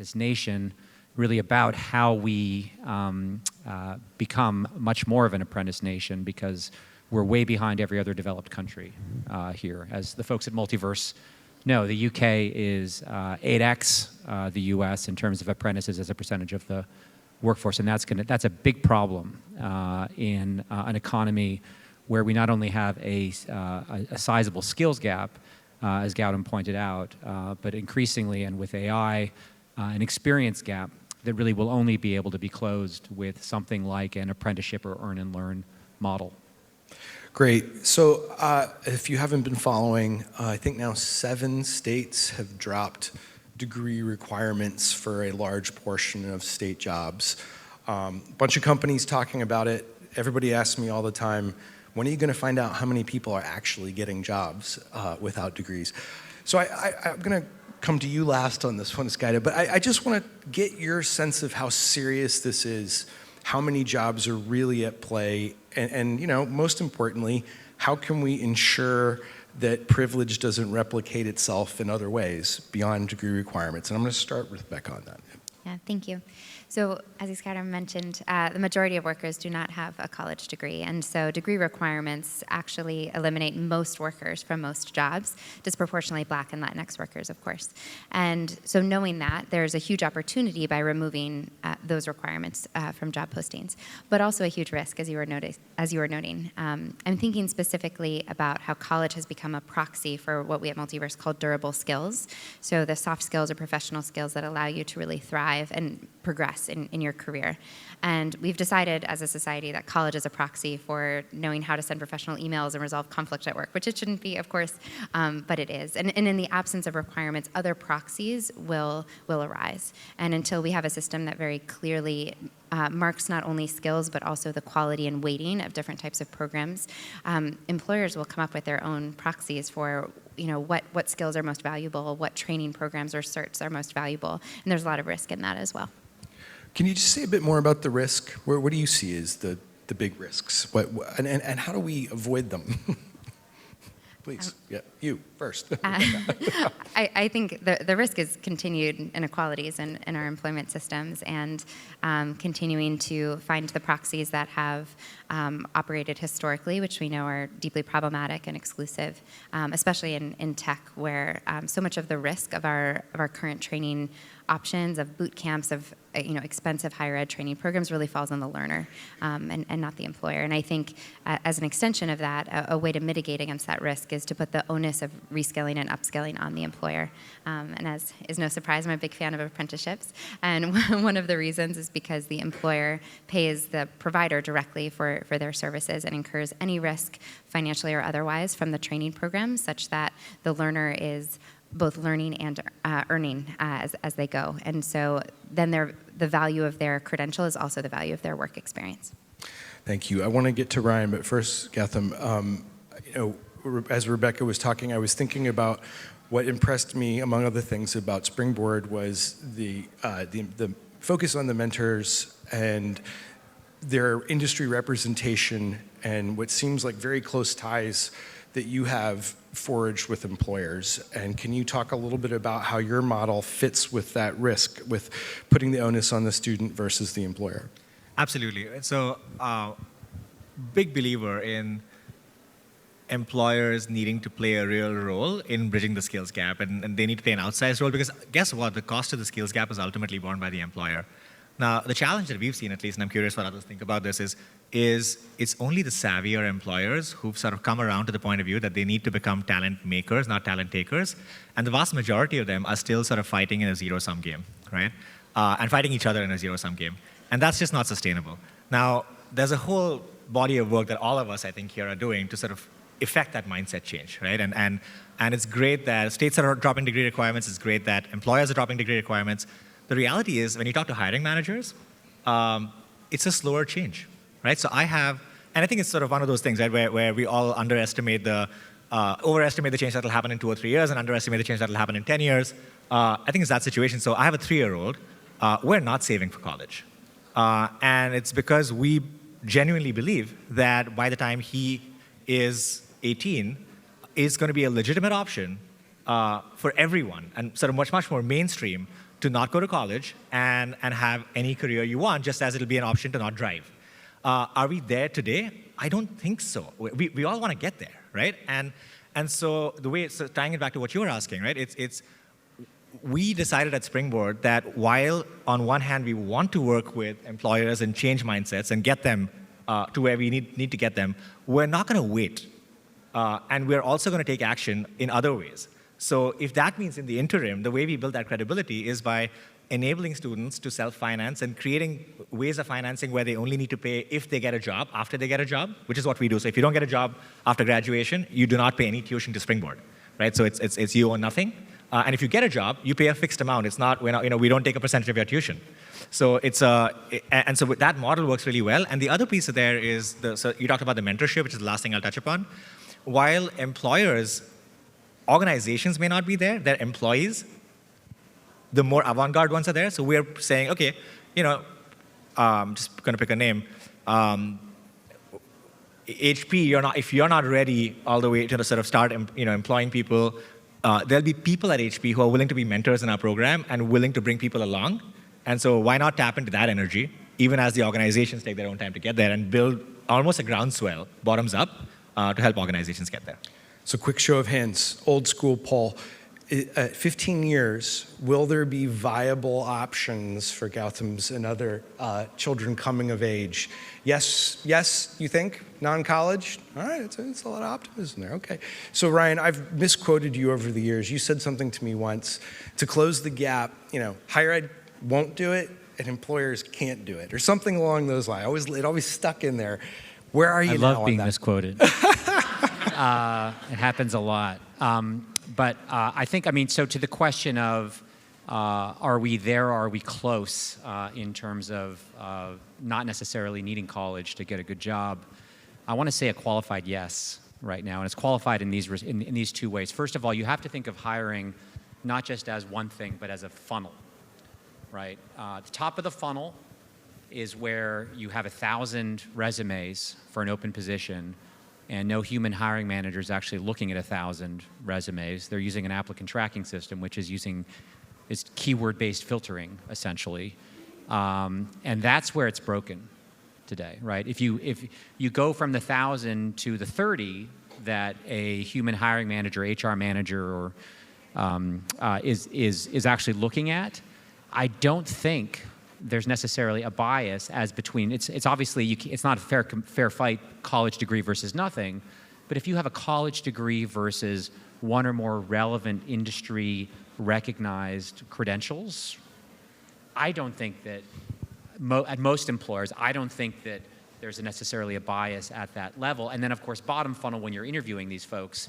apprentice nation, really about how we become much more of an apprentice nation, because we're way behind every other developed country here. As the folks at Multiverse know, the UK is 8x the US in terms of apprentices as a percentage of the workforce, and that's a big problem in an economy where we not only have a sizable skills gap, as Gautam pointed out, but increasingly, and with AI, an experience gap that really will only be able to be closed with something like an apprenticeship or earn and learn model. Great. So if you haven't been following, I think now 7 states have dropped degree requirements for a large portion of state jobs. A bunch of companies talking about it. Everybody asks me all the time, when are you going to find out how many people are actually getting jobs without degrees? So I'm going to come to you last on this one, Yscaira, but I just want to get your sense of how serious this is, how many jobs are really at play, and you know, most importantly, how can we ensure that privilege doesn't replicate itself in other ways beyond degree requirements? And I'm going to start with Becca on that. Yeah, thank you. So as Yscaira mentioned, the majority of workers do not have a college degree, and so degree requirements actually eliminate most workers from most jobs, disproportionately Black and Latinx workers, of course. And so knowing that, there's a huge opportunity by removing those requirements from job postings, but also a huge risk, as you were noting. I'm thinking specifically about how college has become a proxy for what we at Multiverse call durable skills, so the soft skills or professional skills that allow you to really thrive and progress in your career. And we've decided as a society that college is a proxy for knowing how to send professional emails and resolve conflict at work, which it shouldn't be, of course, but it is. And in the absence of requirements, other proxies will arise. And until we have a system that very clearly marks not only skills, but also the quality and weighting of different types of programs, employers will come up with their own proxies for what skills are most valuable, what training programs or certs are most valuable, and there's a lot of risk in that as well. Can you just say a bit more about the risk? What do you see as the big risks? And how do we avoid them? Please, yeah, you first. I think the risk is continued inequalities in our employment systems, and continuing to find the proxies that have operated historically, which we know are deeply problematic and exclusive, especially in tech, where so much of the risk of our current training options, of boot camps, of expensive higher ed training programs really falls on the learner and not the employer. And I think as an extension of that, a way to mitigate against that risk is to put the onus of reskilling and upskilling on the employer. And as is no surprise, I'm a big fan of apprenticeships. And one of the reasons is because the employer pays the provider directly for their services and incurs any risk, financially or otherwise, from the training program, such that the learner is both learning and earning as they go. And so then the value of their credential is also the value of their work experience. Thank you. I want to get to Ryan, but first, Gautam, as Rebecca was talking, I was thinking about what impressed me, among other things, about Springboard was the focus on the mentors and their industry representation and what seems like very close ties that you have forged with employers. And can you talk a little bit about how your model fits with that risk, with putting the onus on the student versus the employer? Absolutely. So, big believer in employers needing to play a real role in bridging the skills gap, and they need to play an outsized role, because guess what? The cost of the skills gap is ultimately borne by the employer. Now, the challenge that we've seen, at least, and I'm curious what others think about this, is it's only the savvier employers who've sort of come around to the point of view that they need to become talent makers, not talent takers. And the vast majority of them are still sort of fighting in a zero-sum game, right? And fighting each other in a zero-sum game. And that's just not sustainable. Now, there's a whole body of work that all of us, I think, here are doing to sort of effect that mindset change, right? And it's great that states are dropping degree requirements. It's great that employers are dropping degree requirements. The reality is, when you talk to hiring managers, it's a slower change, right? So and I think it's sort of one of those things, right, where we all overestimate the change that will happen in 2 or 3 years and underestimate the change that will happen in 10 years. I think it's that situation. So I have a 3-year-old. We're not saving for college. And it's because we genuinely believe that by the time he is 18, it's going to be a legitimate option for everyone, and sort of much more mainstream, to not go to college and have any career you want, just as it'll be an option to not drive. Are we there today? I don't think so. We all want to get there, right? And so tying it back to what you were asking, right? We decided at Springboard that while on one hand we want to work with employers and change mindsets and get them to where we need to get them, we're not going to wait. And we're also going to take action in other ways. So if that means in the interim, the way we build that credibility is by enabling students to self-finance and creating ways of financing where they only need to pay if they get a job, after they get a job, which is what we do. So if you don't get a job after graduation, you do not pay any tuition to Springboard, right? So it's you or nothing. And if you get a job, you pay a fixed amount. We don't take a percentage of your tuition. So and so that model works really well. And the other piece there is, so you talked about the mentorship, which is the last thing I'll touch upon. While organizations may not be there, their employees, the more avant-garde ones are there. So we're saying, okay, just going to pick a name. HP, if you're not ready all the way to sort of start, employing people, there'll be people at HP who are willing to be mentors in our program and willing to bring people along. And so why not tap into that energy, even as the organizations take their own time to get there and build almost a groundswell, bottoms up, to help organizations get there. So quick show of hands, old school poll. At 15 years, will there be viable options for Gautam's and other children coming of age? Yes, you think? Non-college? All right, it's a lot of optimism there. Okay. So Ryan, I've misquoted you over the years. You said something to me once. To close the gap, higher ed won't do it and employers can't do it, or something along those lines. It always stuck in there. Where are you now on that? I love being misquoted. It happens a lot. But I think, so to the question of are we there, or are we close in terms of not necessarily needing college to get a good job, I want to say a qualified yes right now. And it's qualified in these two ways. First of all, you have to think of hiring not just as one thing, but as a funnel, right? The top of the funnel is where you have 1,000 resumes for an open position, and no human hiring manager is actually looking at 1,000 resumes. They're using an applicant tracking system, which is it's keyword-based filtering, essentially. And that's where it's broken today, right? If you go from the 1,000 to the 30 that a human hiring manager, HR manager, or is actually looking at, I don't think there's necessarily a bias as between, it's obviously, it's not a fair fight, college degree versus nothing, but if you have a college degree versus one or more relevant industry recognized credentials, I don't think that, at most employers, I don't think that there's necessarily a bias at that level. And then of course, bottom funnel, when you're interviewing these folks,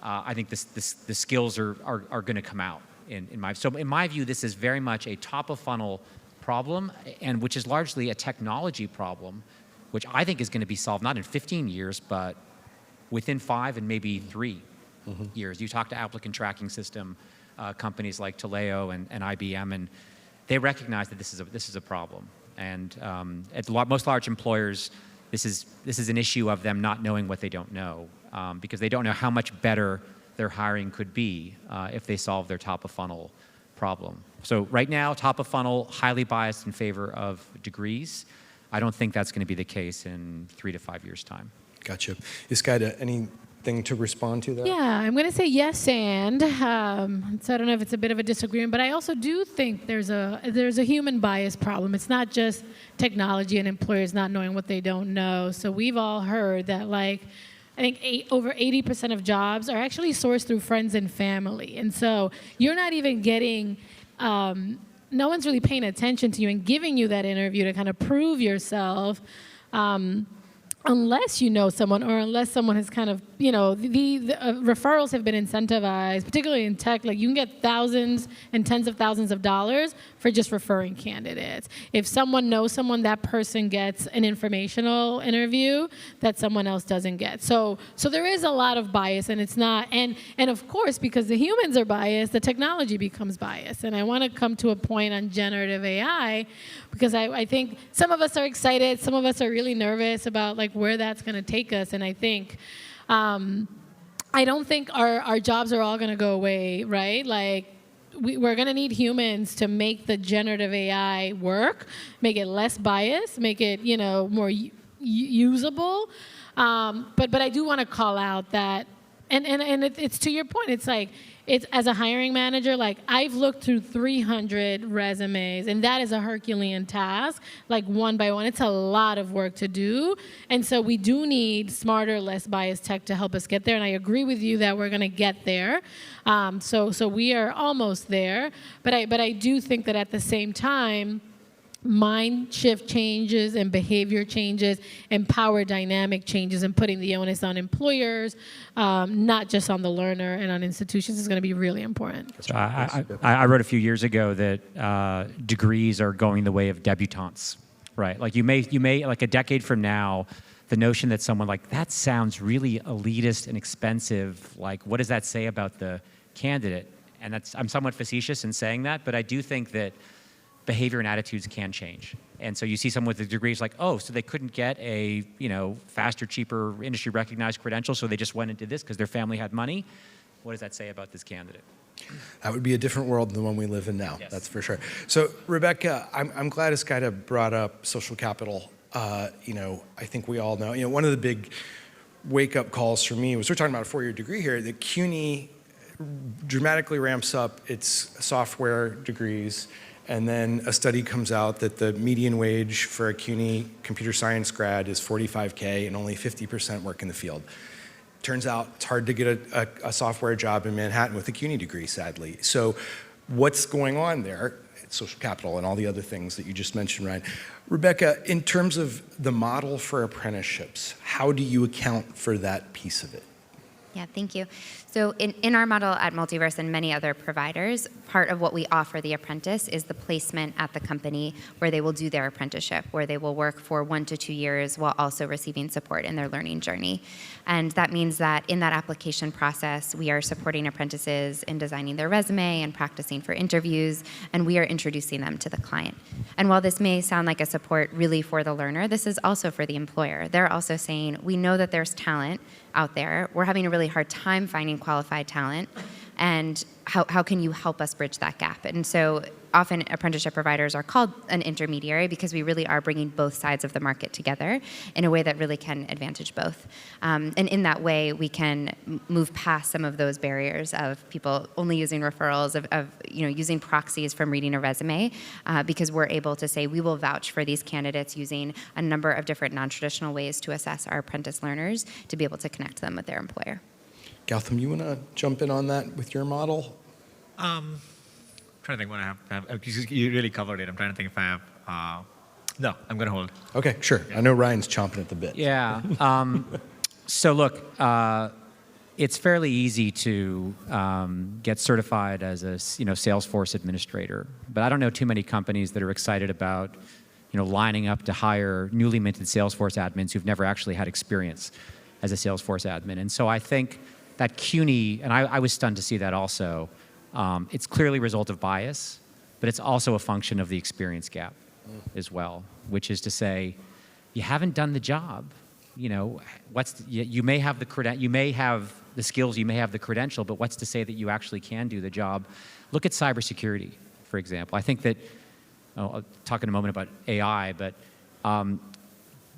I think the skills are going to come out. In my view, this is very much a top of funnel problem, and which is largely a technology problem, which I think is going to be solved not in 15 years, but within 5 and maybe 3 years. You talk to applicant tracking system companies like Taleo and IBM, and they recognize that this is a problem. And at most large employers, this is an issue of them not knowing what they don't know, because they don't know how much better their hiring could be if they solve their top of funnel problem. So right now, top of funnel, highly biased in favor of degrees. I don't think that's going to be the case in 3 to 5 years' time. Gotcha. Yscaira, anything to respond to that? Yeah, I'm going to say yes, and so I don't know if it's a bit of a disagreement, but I also do think there's a human bias problem. It's not just technology and employers not knowing what they don't know. So we've all heard that, like, I think over 80% of jobs are actually sourced through friends and family. And so you're not even getting, no one's really paying attention to you and giving you that interview to kind of prove yourself. Unless you know someone, or unless someone has kind of, the referrals have been incentivized, particularly in tech. Like, you can get thousands and tens of thousands of dollars for just referring candidates. If someone knows someone, that person gets an informational interview that someone else doesn't get. So there is a lot of bias, and it's not, and of course, because the humans are biased, the technology becomes biased. And I want to come to a point on generative AI, because I think some of us are excited, some of us are really nervous about, like, where that's going to take us. And I think, I don't think our jobs are all going to go away, right? Like, we're going to need humans to make the generative AI work, make it less biased, make it, more usable. But I do want to call out that, and it's to your point, it's like, it's as a hiring manager, like I've looked through 300 resumes, and that is a Herculean task, like one by one. It's a lot of work to do. And so we do need smarter, less biased tech to help us get there. And I agree with you that we're going to get there. So we are almost there. But I do think that at the same time, mind shift changes and behavior changes and power dynamic changes and putting the onus on employers, not just on the learner and on institutions, is going to be really important. So I wrote a few years ago that degrees are going the way of debutantes, right? Like you may like a decade from now, the notion that someone like, that sounds really elitist and expensive, like what does that say about the candidate? And I'm somewhat facetious in saying that, but I do think that behavior and attitudes can change. And so you see someone with a degree, it's like, oh, so they couldn't get a, faster, cheaper, industry recognized credential, so they just went into this because their family had money. What does that say about this candidate? That would be a different world than the one we live in now. Yes. That's for sure. So Rebecca, I'm glad Yscaira brought up social capital. I think we all know, one of the big wake-up calls for me was, we're talking about a 4-year degree here, that CUNY dramatically ramps up its software degrees. And then a study comes out that the median wage for a CUNY computer science grad is $45K, and only 50% work in the field. Turns out it's hard to get a software job in Manhattan with a CUNY degree, sadly. So what's going on there? It's social capital and all the other things that you just mentioned, Ryan. Rebecca, in terms of the model for apprenticeships, how do you account for that piece of it? Yeah, thank you. So in our model at Multiverse and many other providers, part of what we offer the apprentice is the placement at the company where they will do their apprenticeship, where they will work for 1 to 2 years while also receiving support in their learning journey. And that means that in that application process, we are supporting apprentices in designing their resume and practicing for interviews, and we are introducing them to the client. And while this may sound like a support really for the learner, this is also for the employer. They're also saying, we know that there's talent out there. We're having a really hard time finding qualified talent, and how can you help us bridge that gap? And so often apprenticeship providers are called an intermediary because we really are bringing both sides of the market together in a way that really can advantage both. And in that way, we can move past some of those barriers of people only using referrals, of using proxies from reading a resume, because we're able to say we will vouch for these candidates using a number of different non-traditional ways to assess our apprentice learners to be able to connect them with their employer. Gautam, you want to jump in on that with your model? I'm trying to think what I have. You really covered it. I'm trying to think if I have. No, I'm going to hold. Okay, sure. I know Ryan's chomping at the bit. Yeah. So look, it's fairly easy to get certified as a Salesforce administrator, but I don't know too many companies that are excited about lining up to hire newly minted Salesforce admins who've never actually had experience as a Salesforce admin. And so I think that CUNY, and I was stunned to see that also, it's clearly a result of bias, but it's also a function of the experience gap as well, which is to say, you haven't done the job. You may have the skills, you may have the credential, but what's to say that you actually can do the job? Look at cybersecurity, for example. I think that, I'll talk in a moment about AI, but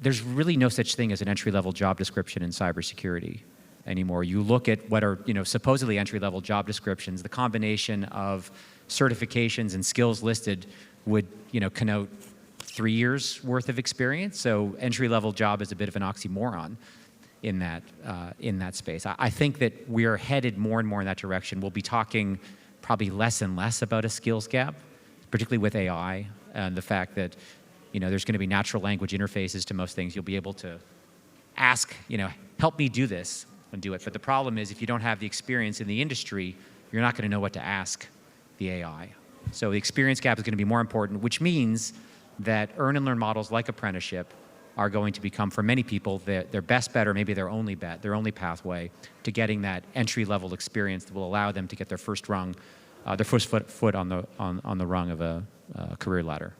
there's really no such thing as an entry-level job description in cybersecurity anymore. You look at what are supposedly entry-level job descriptions, the combination of certifications and skills listed would connote 3 years worth of experience. So entry-level job is a bit of an oxymoron in that space. I think that we are headed more and more in that direction. We'll be talking probably less and less about a skills gap, particularly with AI and the fact that there's going to be natural language interfaces to most things. You'll be able to ask, help me do this and do it. But the problem is if you don't have the experience in the industry, you're not going to know what to ask the AI. So the experience gap is going to be more important, which means that earn and learn models like apprenticeship are going to become, for many people, their best bet, or maybe their only bet, their only pathway to getting that entry-level experience that will allow them to get their first rung, their first foot on the rung of a career ladder.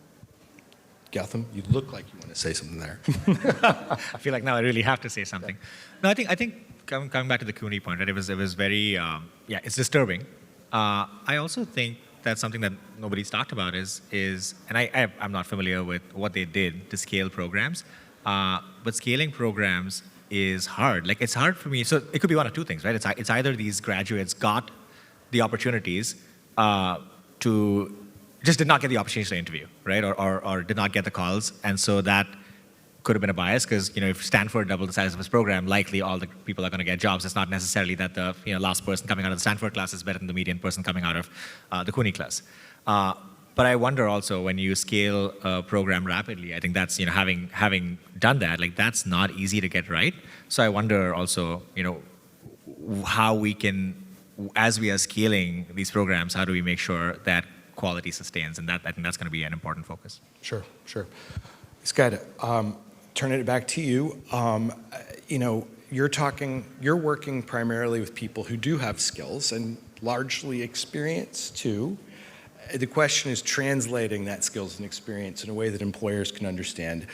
Gautam, you look like you want to say something there. I feel like now I really have to say something. No, I think coming back to the CUNY point, right? It was very, it's disturbing. I also think that something that nobody's talked about is and I'm not familiar with what they did to scale programs, but scaling programs is hard. Like, it's hard for me. So it could be one of two things, right? It's either these graduates got the opportunities to just did not get the opportunity to interview, right? Or did not get the calls, and so that could have been a bias, because if Stanford doubled the size of its program, likely all the people are going to get jobs. It's not necessarily that the last person coming out of the Stanford class is better than the median person coming out of the CUNY class. But I wonder also, when you scale a program rapidly, I think that's having done that, like, that's not easy to get right. So I wonder also how we can, as we are scaling these programs, how do we make sure that quality sustains, and that I think that's going to be an important focus. Sure. Yscaira, turning it back to you. You're working primarily with people who do have skills and largely experience too. The question is translating that skills and experience in a way that employers can understand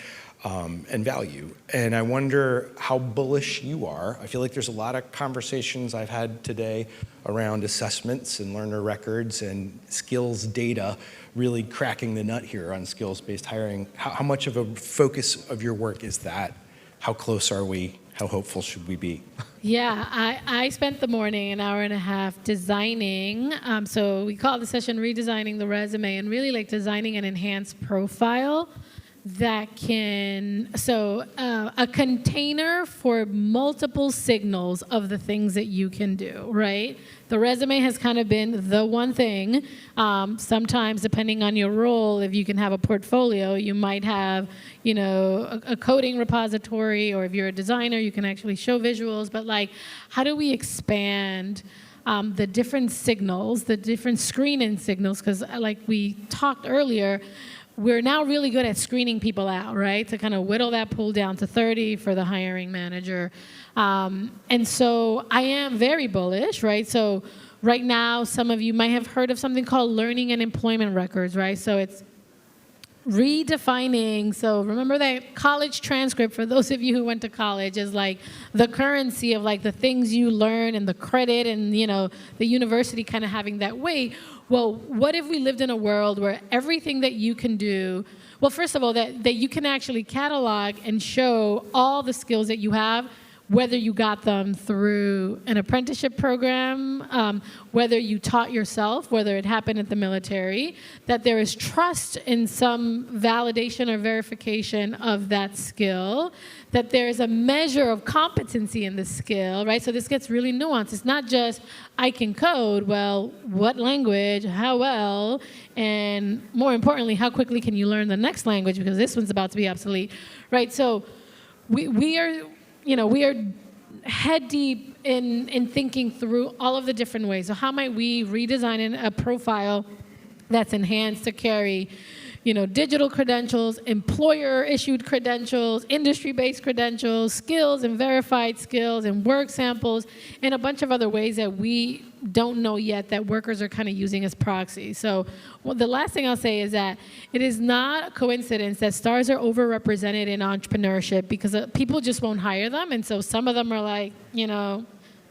and value. And I wonder how bullish you are. I feel like there's a lot of conversations I've had today around assessments and learner records and skills data really cracking the nut here on skills-based hiring. How much of a focus of your work is that? How close are we? How hopeful should we be? Yeah, I spent the morning, an hour and a half, designing. So we call the session Redesigning the Resume, and really like designing an enhanced profile that can, a container for multiple signals of the things that you can do, right? The resume has kind of been the one thing. Sometimes, depending on your role, if you can have a portfolio, you might have, a coding repository, or if you're a designer, you can actually show visuals. But like, how do we expand the different signals, the different screening signals? Because like we talked earlier, we're now really good at screening people out, right? To kind of whittle that pool down to 30 for the hiring manager. And so I am very bullish, right? So right now, some of you might have heard of something called learning and employment records, right? So it's redefining. So remember that college transcript, for those of you who went to college, is like the currency of like the things you learn and the credit and, the university kind of having that weight. Well, what if we lived in a world where everything that you can do, well, first of all, that you can actually catalog and show all the skills that you have, whether you got them through an apprenticeship program, whether you taught yourself, whether it happened at the military, that there is trust in some validation or verification of that skill, that there is a measure of competency in the skill, right? So this gets really nuanced. It's not just, I can code, well, what language, how well, and more importantly, how quickly can you learn the next language, because this one's about to be obsolete, right? So we are head deep in thinking through all of the different ways. So how might we redesign a profile that's enhanced to carry, digital credentials, employer-issued credentials, industry-based credentials, skills and verified skills, and work samples, and a bunch of other ways that we don't know yet that workers are kind of using as proxies. So the last thing I'll say is that it is not a coincidence that stars are overrepresented in entrepreneurship, because people just won't hire them. And so some of them are like,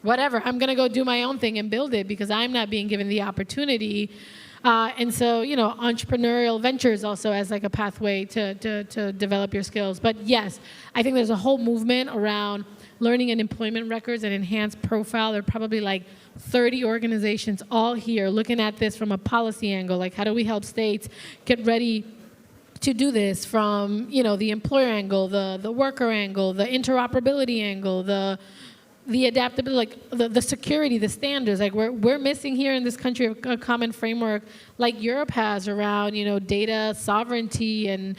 whatever, I'm going to go do my own thing and build it because I'm not being given the opportunity. And so, entrepreneurial ventures also as like a pathway to develop your skills. But yes, I think there's a whole movement around learning and employment records and enhanced profile. There are probably like 30 organizations all here looking at this from a policy angle. Like, how do we help states get ready to do this from, the employer angle, the worker angle, the interoperability angle, the adaptability, like the security, the standards. Like we're missing here in this country a common framework like Europe has around, data sovereignty and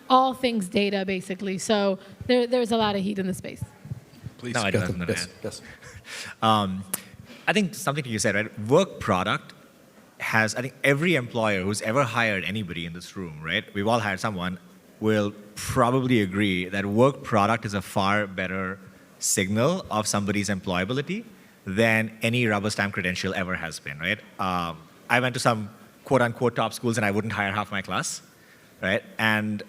all things data, basically. So there's a lot of heat in the space. Please, No, I don't have Gautam. another Yes. I think something you said, right? Work product has, I think every employer who's ever hired anybody in this room, right? We've all hired someone, will probably agree that work product is a far better signal of somebody's employability than any rubber stamp credential ever has been, right? I went to some quote unquote top schools and I wouldn't hire half my class, right? And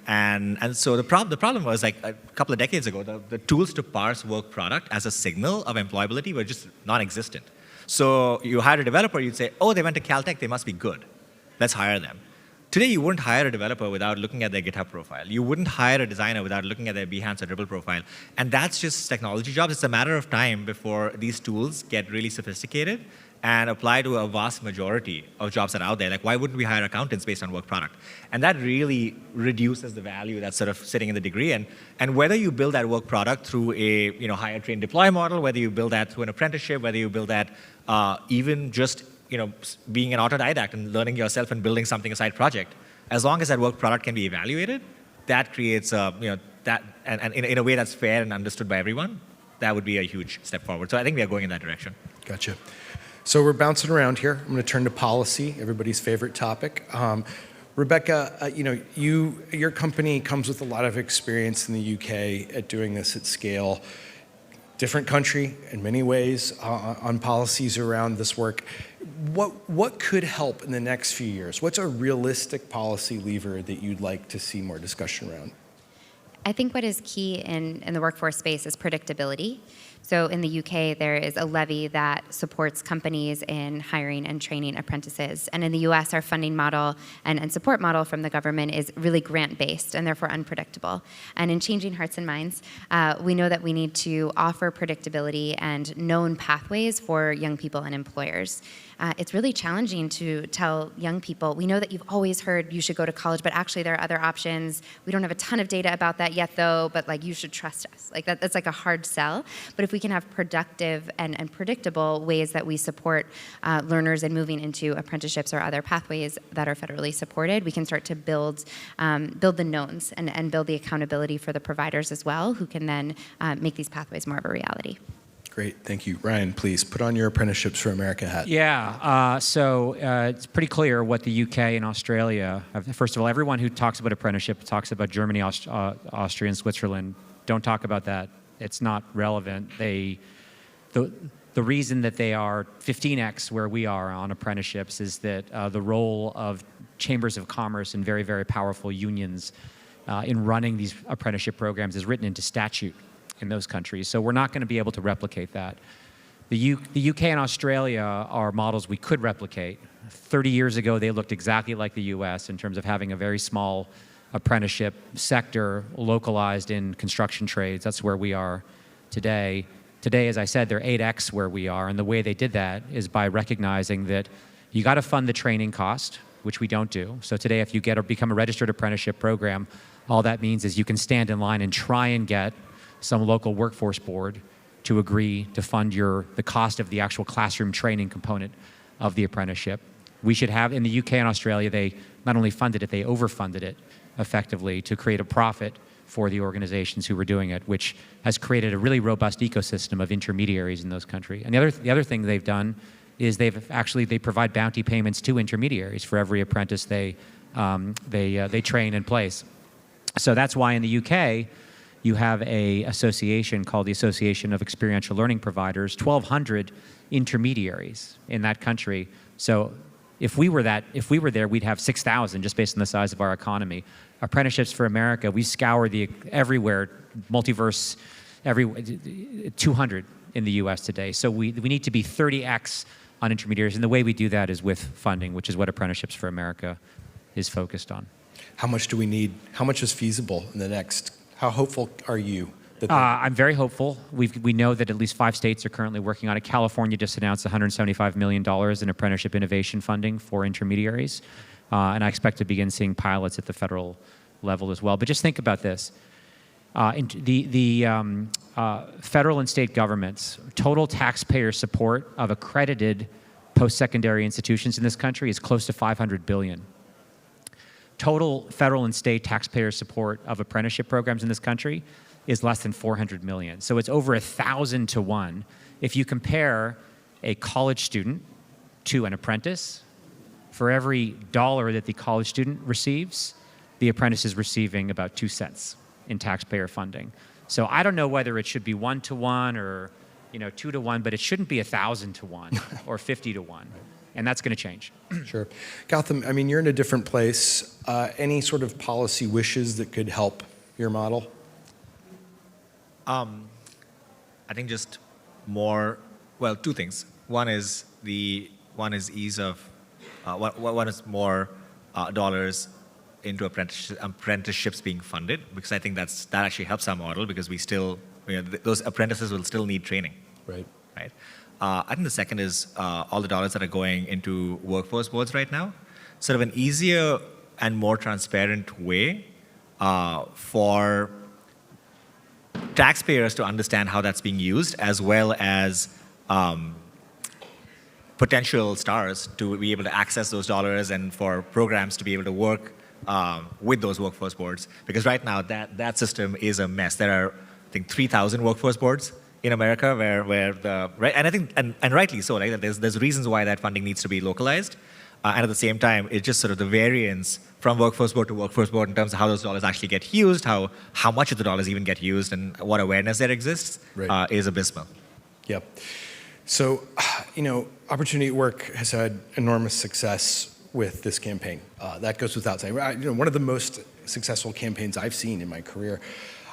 so the problem was, like, a couple of decades ago, the tools to parse work product as a signal of employability were just non-existent. So you hire a developer, you'd say, oh, they went to Caltech, they must be good. Let's hire them. Today, you wouldn't hire a developer without looking at their GitHub profile. You wouldn't hire a designer without looking at their Behance or Dribble profile. And that's just technology jobs. It's a matter of time before these tools get really sophisticated and apply to a vast majority of jobs that are out there. Like, why wouldn't we hire accountants based on work product? And that really reduces the value that's sort of sitting in the degree. And whether you build that work product through a hire, train, deploy model, whether you build that through an apprenticeship, whether you build that even just being an autodidact and learning yourself and building something a side project, as long as that work product can be evaluated, that creates that and in a way that's fair and understood by everyone, that would be a huge step forward. So I think we are going in that direction. Gotcha. So we're bouncing around here. I'm going to turn to policy, everybody's favorite topic. Rebecca, your company comes with a lot of experience in the UK at doing this at scale. Different country in many ways on policies around this work. What could help in the next few years? What's a realistic policy lever that you'd like to see more discussion around? I think what is key in the workforce space is predictability. So in the UK, there is a levy that supports companies in hiring and training apprentices. And in the US, our funding model and support model from the government is really grant-based and therefore unpredictable. And in changing hearts and minds, we know that we need to offer predictability and known pathways for young people and employers. It's really challenging to tell young people, we know that you've always heard you should go to college, but actually there are other options. We don't have a ton of data about that yet, though, but you should trust us. That's like a hard sell. But if we can have productive and predictable ways that we support learners in moving into apprenticeships or other pathways that are federally supported, we can start to build the knowns and build the accountability for the providers as well, who can then make these pathways more of a reality. Great, thank you. Ryan, please put on your Apprenticeships for America hat. Yeah, so it's pretty clear what the UK and Australia have. First of all, everyone who talks about apprenticeship talks about Germany, Austria, and Switzerland. Don't talk about that. It's not relevant. The reason that they are 15x where we are on apprenticeships is that the role of chambers of commerce and very, very powerful unions in running these apprenticeship programs is written into statute in those countries. So we're not going to be able to replicate that. The UK and Australia are models we could replicate. 30 years ago, they looked exactly like the US in terms of having a very small apprenticeship sector localized in construction trades. That's where we are today. Today, as I said, they're 8x where we are, and the way they did that is by recognizing that you got to fund the training cost, which we don't do. So today, if you become a registered apprenticeship program, all that means is you can stand in line and try and get some local workforce board to agree to fund the cost of the actual classroom training component of the apprenticeship. We should have, in the UK and Australia, they not only funded it, they overfunded it effectively to create a profit for the organizations who were doing it, which has created a really robust ecosystem of intermediaries in those countries. And the other thing they've done is they provide bounty payments to intermediaries for every apprentice they train and place. So that's why in the UK, you have an association called the Association of Experiential Learning Providers, 1,200 intermediaries in that country. So if we were there, we'd have 6,000 just based on the size of our economy. Apprenticeships for America, we scour everywhere, Multiverse, 200 in the US today. So we need to be 30x on intermediaries, and the way we do that is with funding, which is what Apprenticeships for America is focused on. How much do we need? How much is feasible in the next? How hopeful are you? I'm very hopeful. We know that at least 5 states are currently working on it. California just announced $175 million in apprenticeship innovation funding for intermediaries. And I expect to begin seeing pilots at the federal level as well. But just think about this. The federal and state governments, total taxpayer support of accredited post-secondary institutions in this country is close to $500 billion. Total federal and state taxpayer support of apprenticeship programs in this country is less than 400 million. So it's over 1,000 to 1. If you compare a college student to an apprentice, for every dollar that the college student receives, the apprentice is receiving about 2 cents in taxpayer funding. So I don't know whether it should be 1 to 1 or 2 to 1, but it shouldn't be 1,000 to 1 or 50 to 1. And that's going to change. Sure. Gautam, I mean, you're in a different place. Any sort of policy wishes that could help your model? I think just more, well, 2 things. One is ease of, one is more dollars into apprenticeships being funded, because I think that actually helps our model, because we still, those apprentices will still need training. Right. Right. I think the second is all the dollars that are going into workforce boards right now. Sort of an easier and more transparent way for taxpayers to understand how that's being used, as well as potential stars to be able to access those dollars, and for programs to be able to work with those workforce boards. Because right now that system is a mess. There are, I think, 3,000 workforce boards in America where the right, and I think and rightly so, right? There's reasons why that funding needs to be localized, and at the same time, it's just sort of the variance from workforce board to workforce board in terms of how those dollars actually get used, how much of the dollars even get used, and what awareness there exists is abysmal. Yep. So, Opportunity at Work has had enormous success with this campaign. That goes without saying. One of the most successful campaigns I've seen in my career.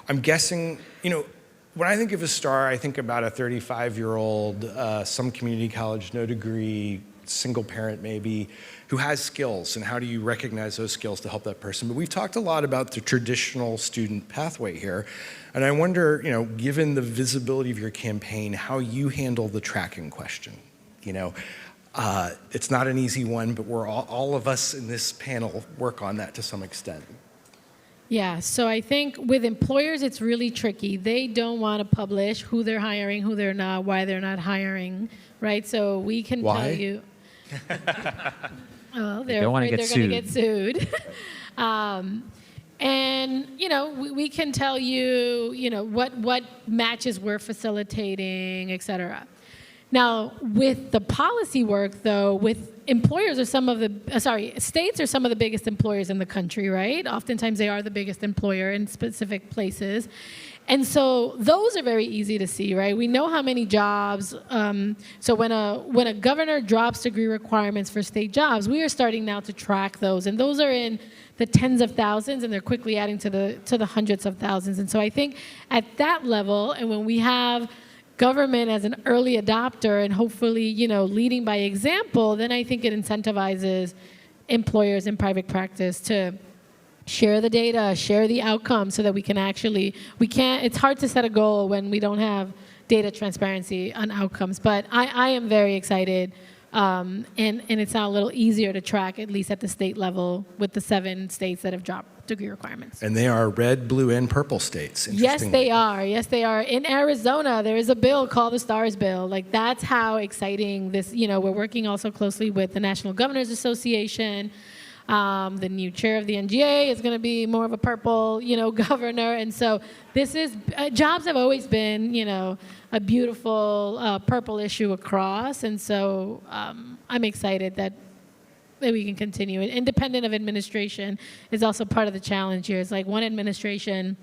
I'm guessing, when I think of a star, I think about a 35-year-old, some community college, no degree, single parent maybe, who has skills, and how do you recognize those skills to help that person? But we've talked a lot about the traditional student pathway here, and I wonder, given the visibility of your campaign, how you handle the tracking question. It's not an easy one, but we're all of us in this panel work on that to some extent. Yeah, so I think with employers, it's really tricky. They don't want to publish who they're hiring, who they're not, why they're not hiring, right? So we can tell you. Well, they're afraid they're going to get sued. And, we can tell you, what matches we're facilitating, et cetera. Now, with the policy work, though, with employers are states are some of the biggest employers in the country, right? Oftentimes they are the biggest employer in specific places. And so those are very easy to see, right? We know how many jobs. So when a governor drops degree requirements for state jobs, we are starting now to track those. And those are in the tens of thousands, and they're quickly adding to the hundreds of thousands. And so I think at that level, and when we have government as an early adopter and hopefully, leading by example, then I think it incentivizes employers in private practice to share the data, share the outcomes, so that we can it's hard to set a goal when we don't have data transparency on outcomes. But I am very excited, and it's now a little easier to track, at least at the state level, with the 7 states that have dropped degree requirements. And they are red, blue, and purple states. Yes, they are. Yes, they are. In Arizona, there is a bill called the STARS bill. That's how exciting this, we're working also closely with the National Governors Association. The new chair of the NGA is going to be more of a purple, governor. And so this is, jobs have always been, a beautiful purple issue across. And so I'm excited that we can continue. Independent of administration is also part of the challenge here. It's like one administration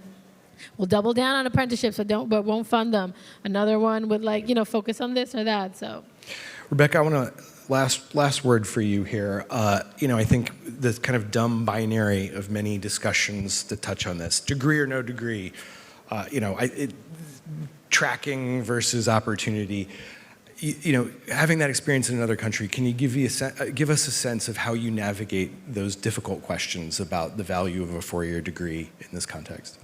will double down on apprenticeships, but won't fund them. Another one would focus on this or that. So, Rebecca, I want to last word for you here. I think the kind of dumb binary of many discussions that touch on this, degree or no degree, tracking versus opportunity. Having that experience in another country, can you give us a sense of how you navigate those difficult questions about the value of a 4-year degree in this context?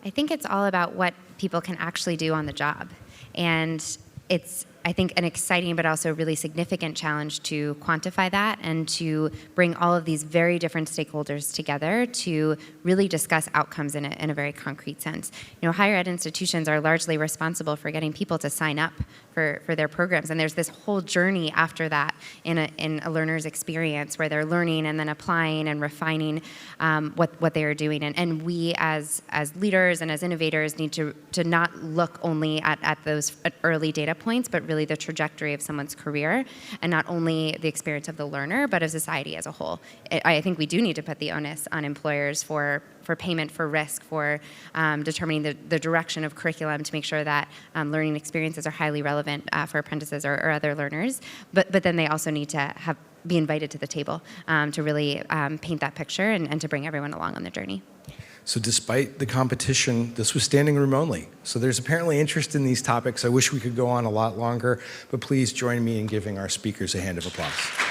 I think it's all about what people can actually do on the job. And it's, I think, an exciting but also really significant challenge to quantify that and to bring all of these very different stakeholders together to really discuss outcomes in a very concrete sense. Higher ed institutions are largely responsible for getting people to sign up for their programs, and there's this whole journey after that in a learner's experience where they're learning and then applying and refining what they are doing. And we as leaders and as innovators need to not look only at those early data points, but really the trajectory of someone's career, and not only the experience of the learner, but of society as a whole. I think we do need to put the onus on employers for payment for risk, for determining the direction of curriculum to make sure that learning experiences are highly relevant for apprentices or other learners. But then they also need to be invited to the table to really paint that picture and to bring everyone along on the journey. So despite the competition, this was standing room only. So there's apparently interest in these topics. I wish we could go on a lot longer, but please join me in giving our speakers a hand of applause.